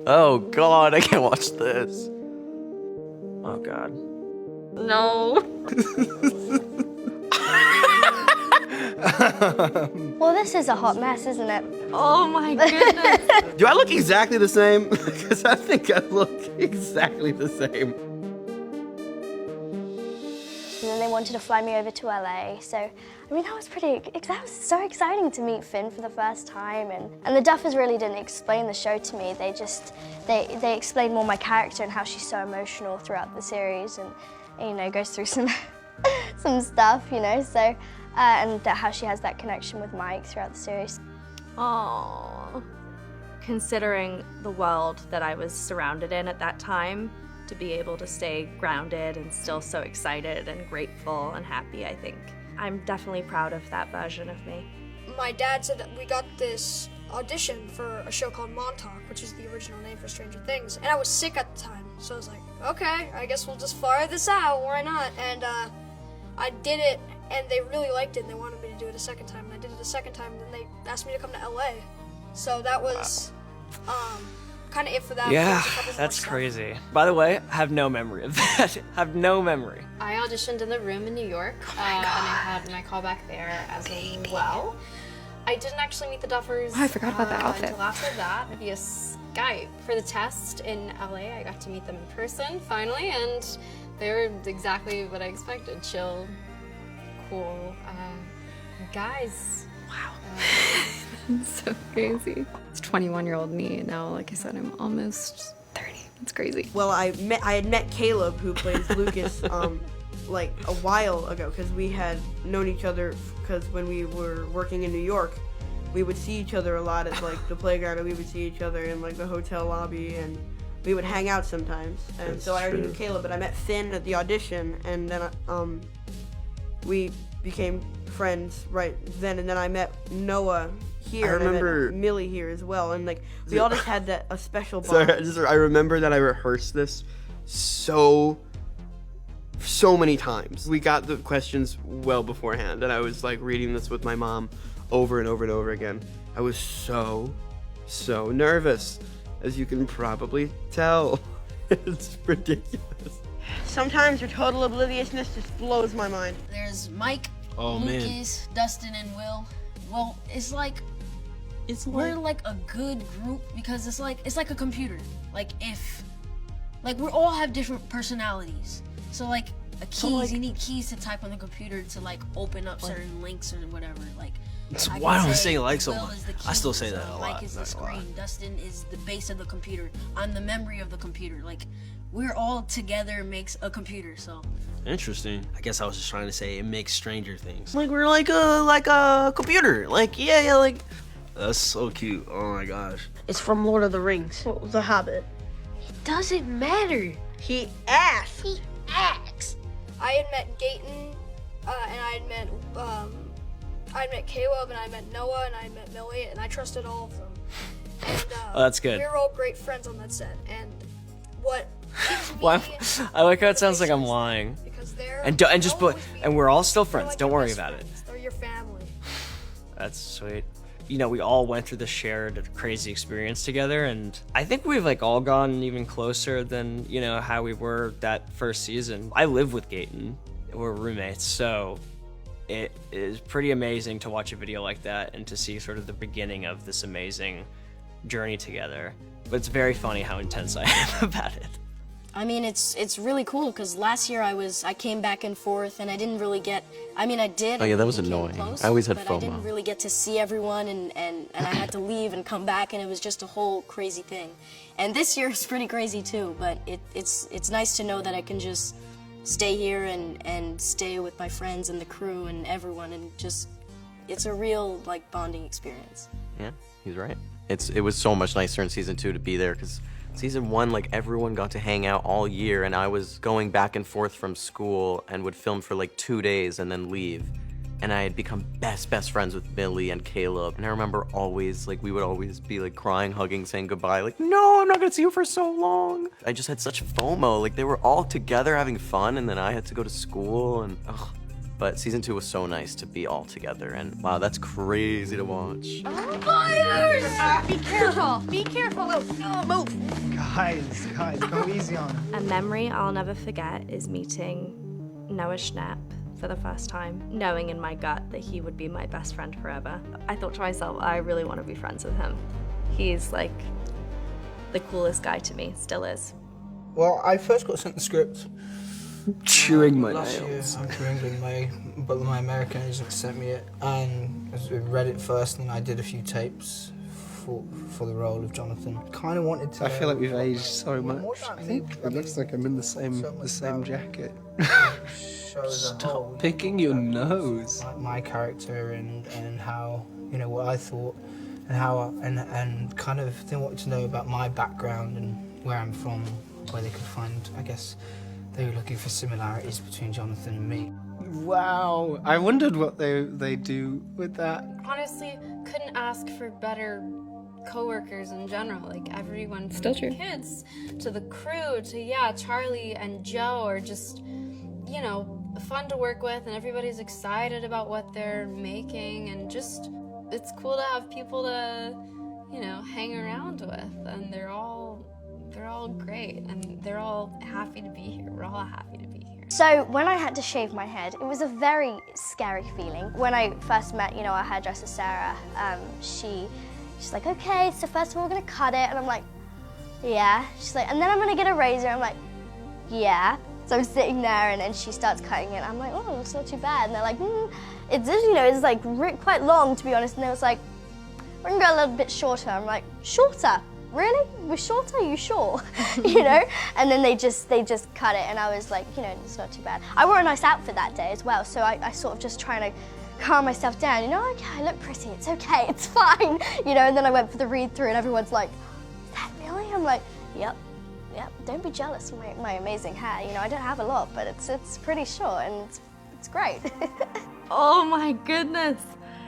Oh God, I can't watch this. Oh God. No. Well, this is a hot mess, isn't it? Oh my goodness. Do I look exactly the same? Because I think I look exactly the same. And then they wanted to fly me over to LA. So, I mean, that was so exciting to meet Finn for the first time. And the Duffers really didn't explain the show to me. They explained more my character and how she's so emotional throughout the series and you know, goes through some stuff, you know, so, and how she has that connection with Mike throughout the series. Oh. Considering the world that I was surrounded in at that time, to be able to stay grounded and still so excited and grateful and happy, I think. I'm definitely proud of that version of me. My dad said that we got this audition for a show called Montauk, which is the original name for Stranger Things, and I was sick at the time, so I was like, okay, I guess we'll just fire this out, why not? And I did it, and they really liked it, and they wanted me to do it a second time, and I did it a second time, and then they asked me to come to LA. So that was kind of it for that. Yeah, There was a couple more that's stuff. crazy. By the way, I have no memory of that. have no memory. I auditioned in the room in New York, and I had my callback there as well. I didn't actually meet the Duffers. Oh, I forgot about that outfit. Until after that, via Skype. For the test in LA, I got to meet them in person, finally, and they were exactly what I expected. Chill, cool guys. Wow. So crazy. It's 21-year-old me, and now, like I said, I'm almost 30. It's crazy. Well, I had met Caleb, who plays Lucas, like a while ago, because we had known each other. Because when we were working in New York, we would see each other a lot at like the playground, and we would see each other in like the hotel lobby, and we would hang out sometimes. And so I already knew Caleb, but I met Finn at the audition, and then we became friends right then. And then I met Noah here. I remember- and I met Millie here as well, and like we all just had a special bond. Sorry, I remember that I rehearsed this so many times. We got the questions well beforehand, and I was like reading this with my mom over and over and over again. I was so nervous, as you can probably tell. It's ridiculous. Sometimes your total obliviousness just blows my mind. There's Mike, Oh, man. Lucas, Dustin, and Will. Well, it's like we're like a good group because it's like a computer. Like we all have different personalities. So like you need keys to type on the computer to like open up certain links or whatever. Like I Why can don't I say say like so Will much? is the I still keys, say that a lot, Mike is the not gonna lie. screen. Dustin is the base of the computer. I'm the memory of the computer. Like we're all together makes a computer. So Interesting. I guess I was just trying to say it makes Stranger Things. Like we're like a computer. Like yeah, like that's so cute. Oh my gosh. It's from Lord of the Rings. The Hobbit. doesn't matter. He asked. He acts. I had met Gayton, and I had met Caleb, and I met Noah, and I met Millie, and I trusted all of them. And Oh, that's good. we were all great friends on that set. And what gives me Well, I like how it sounds like I'm motivation is lying. because they're And just they'll put always be- and we're all still they're friends. like Don't your worry best about it. friends. They're your family. That's sweet. You know, we all went through this shared crazy experience together, and I think we've like all gotten even closer than, you know, how we were that first season. I live with Gayton. We're roommates, so it is pretty amazing to watch a video like that and to see sort of the beginning of this amazing journey together. But it's very funny how intense I am about it. I mean, it's really cool because last year I came back and forth and I didn't really get. I mean, I did. Oh, yeah, that was and we came annoying. close, I always had but I didn't FOMO. really get to see everyone, and I had to leave and come back, and it was just a whole crazy thing. And this year is pretty crazy too. But it's nice to know that I can just stay here and stay with my friends and the crew and everyone, and just it's a real like bonding experience. Yeah, he's right. It was so much nicer in season 2 to be there because season 1, like everyone got to hang out all year, and I was going back and forth from school and would film for like 2 days and then leave. And I had become best friends with Millie and Caleb. And I remember always, like, we would always be like crying, hugging, saying goodbye. Like, no, I'm not gonna see you for so long. I just had such FOMO. Like, they were all together having fun, and then I had to go to school, and But season 2 was so nice to be all together, and wow, that's crazy to watch. Be careful! Be careful! No, move! Guys, go easy on him. A memory I'll never forget is meeting Noah Schnapp for the first time, knowing in my gut that he would be my best friend forever. I thought to myself, I really want to be friends with him. He's like the coolest guy to me, still is. Well, I first got sent the script Chewing my last year nails. after England, but my American agent sent me it, and I read it first, and I did a few tapes for the role of Jonathan. Kind of wanted to. I feel like we've aged so What much. that I think means, it looks like I'm in the same about jacket. show as a whole. Stop picking your nose. My character and how, you know, what I thought and how and kind of they wanted to know about my background and where I'm from, where they could find, I guess they were looking for similarities between Jonathan and me. Wow. I wondered what they do with that. Honestly, couldn't ask for better coworkers in general. Like everyone from Still the true. kids to the crew to Charlie and Joe are just, you know, fun to work with, and everybody's excited about what they're making, and just it's cool to have people to, you know, hang around with, and they're all great, and they're all happy to be here. We're all happy to be here. So when I had to shave my head, it was a very scary feeling. When I first met, our hairdresser Sarah, she's like, okay, so first of all we're gonna cut it, and I'm like, yeah. She's like, and then I'm gonna get a razor. I'm like, yeah. So I'm sitting there, and then she starts cutting it. I'm like, oh, it's not too bad. And they're like, it's just, it's like quite long, to be honest. And they was like, we're gonna go a little bit shorter. I'm like, shorter? Really? We're shorter? Are you sure? And then they just cut it, and I was like, it's not too bad. I wore a nice outfit that day as well, so I sort of just trying to calm myself down. Okay, I look pretty. It's okay. It's fine. And then I went for the read through, and everyone's like, is that really? I'm like, yep. Don't be jealous of my amazing hair. I don't have a lot, but it's pretty short, and it's great. Oh my goodness.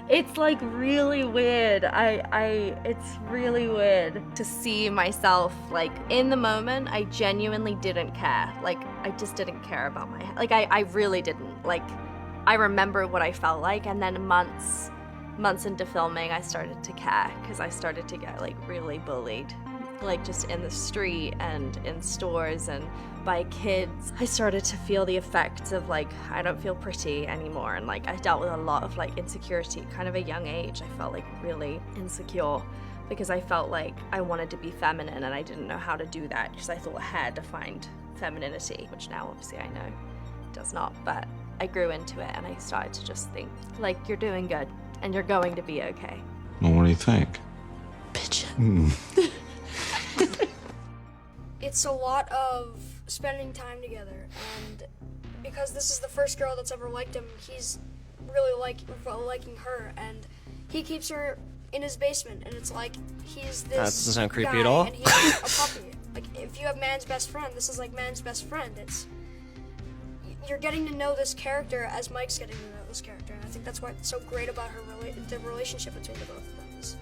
It's like really weird. It's really weird to see myself like in the moment. I genuinely didn't care. Like I just didn't care about my hair. Like I really didn't. Like I remember what I felt like, and then months into filming, I started to care because I started to get like really bullied, like just in the street and in stores and by kids. I started to feel the effects of like, I don't feel pretty anymore. And like, I dealt with a lot of like insecurity, kind of a young age. I felt like really insecure because I felt like I wanted to be feminine and I didn't know how to do that because I thought hair defined femininity, which now obviously I know it does not. But I grew into it and I started to just think like, you're doing good and you're going to be okay. Well, what do you think? Bitch. It's a lot of spending time together, and because this is the first girl that's ever liked him, he's really liking her, and he keeps her in his basement, and it's like he's this That doesn't sound creepy guy, at all. and he's a puppy. Like if you have man's best friend, this is like man's best friend. You're getting to know this character as Mike's getting to know this character, and I think that's why it's so great about the relationship between the both of them. Is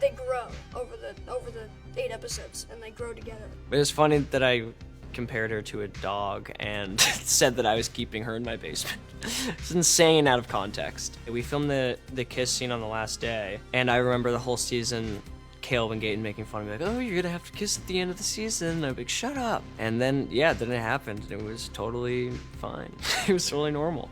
they grow over the 8 episodes, and they grow together. It was funny that I compared her to a dog and said that I was keeping her in my basement. It's insane out of context. We filmed the kiss scene on the last day, and I remember the whole season Caleb and Gaten making fun of me, like, oh, you're gonna have to kiss at the end of the season. And I'd be like, shut up. And then, yeah, then it happened, and it was totally fine. It was totally normal.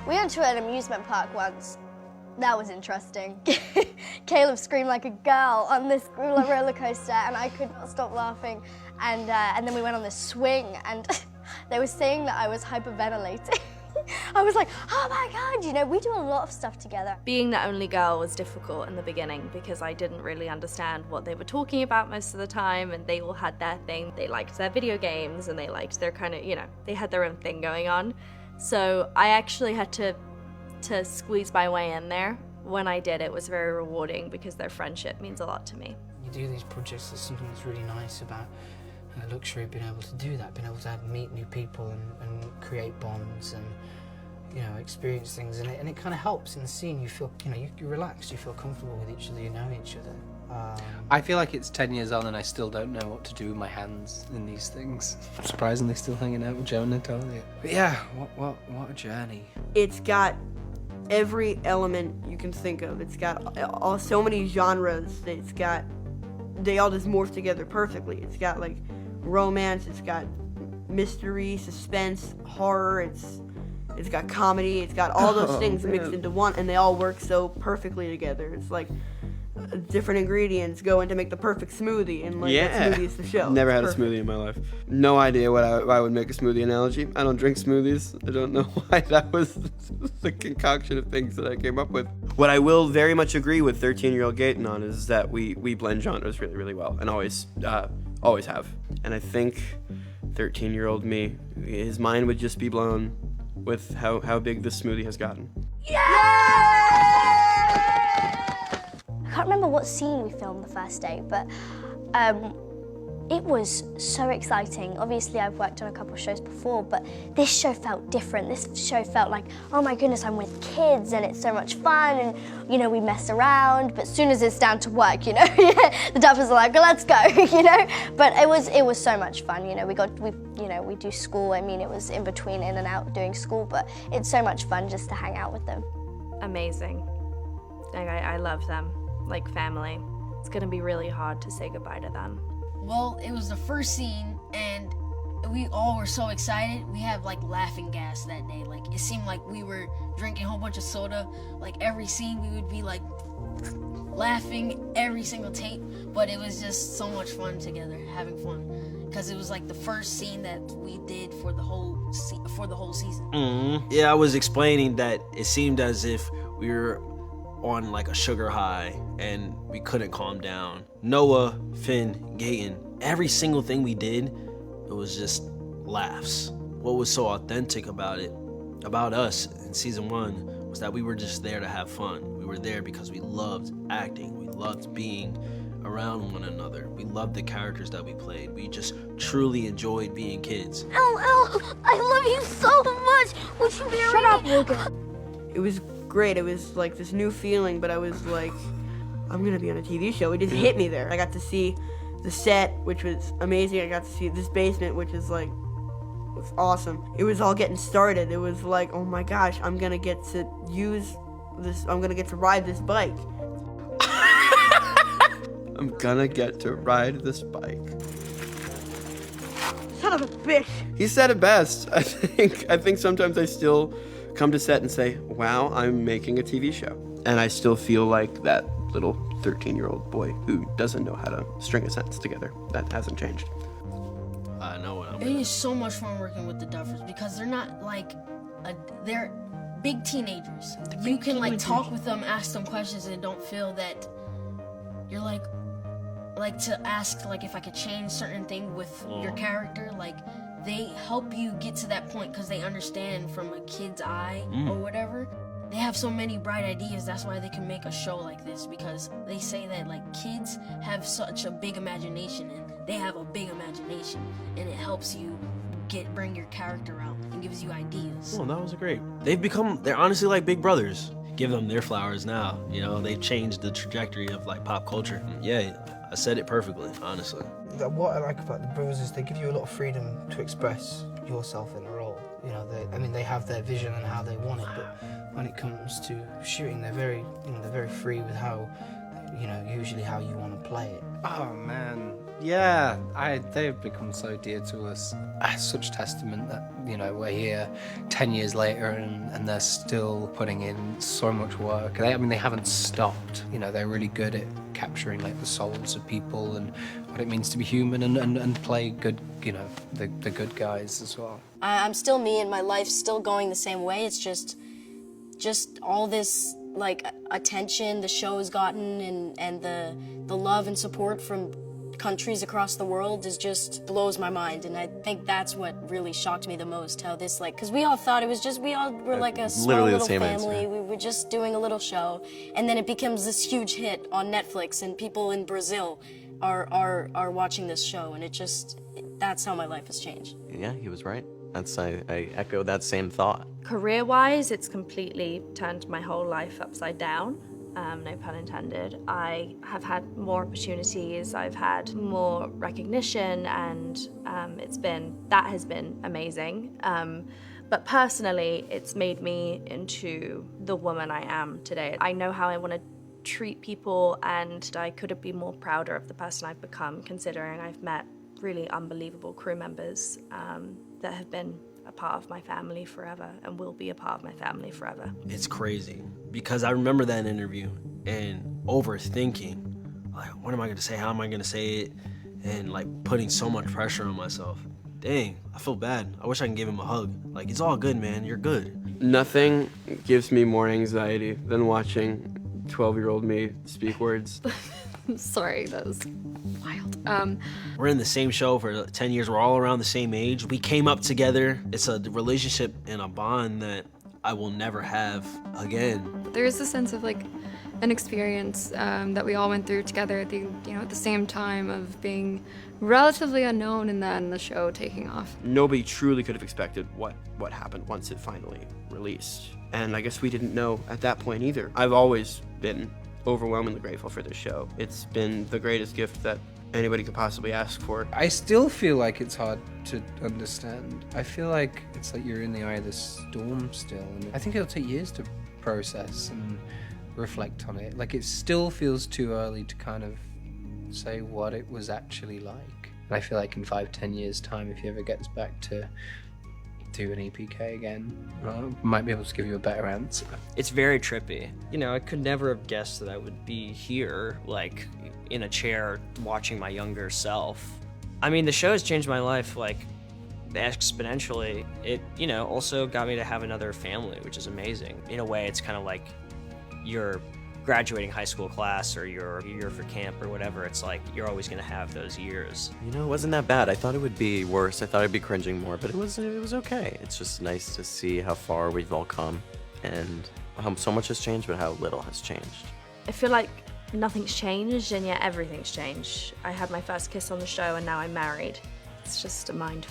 We went to an amusement park once. That was interesting. Caleb screamed like a girl on this roller coaster, and I could not stop laughing. And then we went on this swing, and they were saying that I was hyperventilating. I was like, oh my God, we do a lot of stuff together. Being the only girl was difficult in the beginning because I didn't really understand what they were talking about most of the time, and they all had their thing. They liked their video games, and they liked their kind of, they had their own thing going on. So I actually had to squeeze my way in there. When I did, it was very rewarding because their friendship means a lot to me. You do these projects, there's something that's really nice about luxury, being able to do that, being able to meet new people and create bonds, and you know, experience things, and it kind of helps in the scene. You feel, you know, you're relaxed, you feel comfortable with each other, you know each other. I feel like it's 10 years on and I still don't know what to do with my hands in these things. I'm surprisingly still hanging out with Joe and Natalia. But yeah, what a journey. It's got every element you can think of. It's got so many genres. They all just morph together perfectly. It's got like romance, it's got mystery, suspense, horror, it's got comedy, it's got all those things mixed into one, and they all work so perfectly together. It's like different ingredients go in to make the perfect smoothie, and like that smoothie is the show. Never had a smoothie in my life. No idea why I would make a smoothie analogy. I don't drink smoothies. I don't know why that was the concoction of things that I came up with. What I will very much agree with 13-year-old Gaten on is that we blend genres really, really well, and always have. And I think 13-year-old me, his mind would just be blown with how big this smoothie has gotten. I can't remember what scene we filmed the first day, but it was so exciting. Obviously, I've worked on a couple of shows before, but this show felt different. This show felt like, oh my goodness, I'm with kids and it's so much fun, and you know, we mess around, but as soon as it's down to work, you know, the duffers are like, let's go, you know. But it was so much fun, you know. We do school. I mean, it was in between, in and out doing school, but it's so much fun just to hang out with them. Amazing. I love them, like family. It's gonna be really hard to say goodbye to them. Well, it was the first scene, and we all were so excited. We had like laughing gas that day. Like, it seemed like we were drinking a whole bunch of soda. Like, every scene we would be like laughing, every single tape. But it was just so much fun together, having fun, because it was like the first scene that we did for the whole season. Mm-hmm. Yeah, I was explaining that it seemed as if we were on like a sugar high and we couldn't calm down. Noah, Finn, Gaten, every single thing we did, it was just laughs. What was so authentic about it, about us in season 1, was that we were just there to have fun. We were there because we loved acting. We loved being around one another. We loved the characters that we played. We just truly enjoyed being kids. I love you so much. Would you be Shut up, Luca. It was great. It was like this new feeling, but I was like, I'm gonna be on a TV show. It just hit me there. I got to see the set, which was amazing. I got to see this basement, which is like, was awesome. It was all getting started. It was like, oh my gosh, I'm gonna get to use this. I'm gonna get to ride this bike. I'm gonna get to ride this bike. Son of a bitch. He said it best. I think sometimes I still come to set and say, wow, I'm making a TV show. And I still feel like that little 13-year-old boy who doesn't know how to string a sentence together. That hasn't changed. I know what I'm It is so much fun working with the Duffers, because they're not like, they're big teenagers. You can like talk with them, ask them questions, and don't feel that you're like to ask like if I could change certain thing with your character. Like, they help you get to that point because they understand from a kid's eye or whatever. They have so many bright ideas. That's why they can make a show like this, because they say that like kids have such a big imagination, and they have a big imagination, and it helps you bring your character out and gives you ideas. Oh, that was great. They're honestly like big brothers. Give them their flowers now. You know, they've changed the trajectory of like pop culture. Yeah, I said it perfectly, honestly. What I like about the brothers is they give you a lot of freedom to express yourself in a role. You know, they have their vision and how they want it, but when it comes to shooting, they're very free with how, usually how you want to play it. Oh man, yeah, they've become so dear to us. Such testament that, we're here 10 years later and they're still putting in so much work. They haven't stopped. They're really good at capturing like the souls of people and what it means to be human and play good, the good guys as well. I'm still me, and my life's still going the same way. It's just all this like attention the show has gotten, and the love and support from countries across the world just blows my mind. And I think that's what really shocked me the most, how this because we all thought it was just, we all were like a small little family. We were just doing a little show, and then it becomes this huge hit on Netflix, and people in Brazil are watching this show, and that's how my life has changed. Yeah, he was right. I echo that same thought. Career-wise, it's completely turned my whole life upside down. No pun intended. I have had more opportunities, I've had more recognition, and that has been amazing. But personally, it's made me into the woman I am today. I know how I want to treat people, and I couldn't be more prouder of the person I've become, considering I've met really unbelievable crew members that have been a part of my family forever and will be a part of my family forever. It's crazy because I remember that interview and overthinking, like, what am I gonna say? How am I gonna say it? And like putting so much pressure on myself. Dang, I feel bad. I wish I can give him a hug. Like, it's all good, man. You're good. Nothing gives me more anxiety than watching 12-year-old me speak words. Sorry, that was wild. We're in the same show for 10 years. We're all around the same age. We came up together. It's a relationship and a bond that I will never have again. There is a sense of like an experience that we all went through together at the same time of being relatively unknown and then the show taking off. Nobody truly could have expected what happened once it finally released. And I guess we didn't know at that point either. I've always been overwhelmingly grateful for this show. It's been the greatest gift that anybody could possibly ask for. I still feel like it's hard to understand. I feel like it's like you're in the eye of the storm still. And I think it'll take years to process and reflect on it. Like, it still feels too early to kind of say what it was actually like. And I feel like in 5-10 years time, if he ever gets back to do an EPK again, I might be able to give you a better answer. It's very trippy. You know, I could never have guessed that I would be here, like, in a chair watching my younger self. I mean, the show has changed my life, like, exponentially. It, also got me to have another family, which is amazing. In a way, it's kind of like you're graduating high school class or you're year for camp or whatever. It's like you're always going to have those years. It wasn't that bad. I thought it would be worse. I thought I'd be cringing more, but it was okay. It's just nice to see how far we've all come and how so much has changed, but how little has changed. I feel like nothing's changed, and yet everything's changed. I had my first kiss on the show, and now I'm married. It's just a mind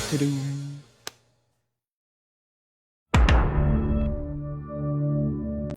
Ta-doom.